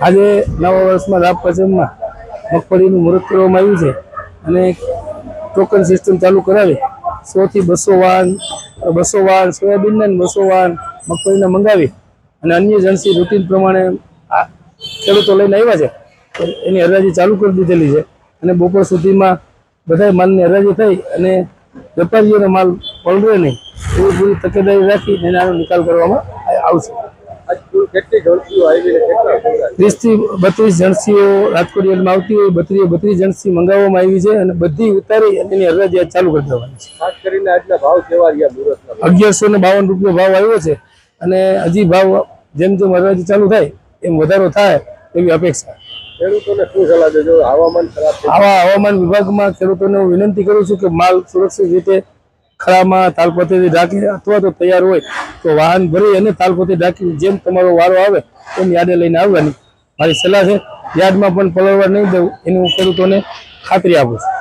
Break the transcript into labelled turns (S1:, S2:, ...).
S1: આજે નવા વર્ષમાં લાભ પંચમમાં મગફળીનું મુહૂર્ત કરવામાં આવ્યું છે અને ટોકન સિસ્ટમ ચાલુ કરાવી 100 થી 200 વાણ સોયાબીનના 200 વાણ મગફળીના મંગાવી અને અન્ય એજન્સી રૂટીન પ્રમાણે ખેડૂતો લઈને આવ્યા છે. એની હરાજી ચાલુ કરી દીધેલી છે અને બપોર સુધીમાં બધા માલની હરાજી થઈ અને વેપારીઓનો માલ પલળે નહીં એવી પૂરી તકેદારી રાખી અને આનો નિકાલ કરવામાં આવશે. 30 થી 32 જણસીઓ રાજકોટ યાર્ડમાં આવતી હોય 32 જણસી મંગાવવામાં આવી છે અને બધી ઉતારી અને એની હરાજી ચાલુ કરી દેવાની છે.
S2: ખાસ કરીને આજના ભાવ કેવા રહ્યા મુહૂર્તના?
S1: 1152 રૂપિયા ભાવ આવ્યો છે અને હજી ભાવ જેમ જેમ હરાજી ચાલુ થાય એમ વધારો થાય એવી અપેક્ષા.
S2: ખેડૂતોને શું સલાહ દેજો? હવામાન ખરાબ છે,
S1: આવા હવામાન વિભાગમાં ખેડૂતોને હું વિનંતી કરું છું કે માલ સુરક્ષિત રીતે ખળામાં તાલપત્રીથી ઢાંકી અથવા તો તૈયાર હોય તો વાહન ભરી અને તાલપત્રી ઢાંકી જેમ તમારો વારો આવે એમ યાર્ડે લઈને આવવાની મારી સલાહ છે. યાર્ડમાં પણ પલળવા નહીં દઉં એની હું ખેડૂતોને ખાતરી આપું છું.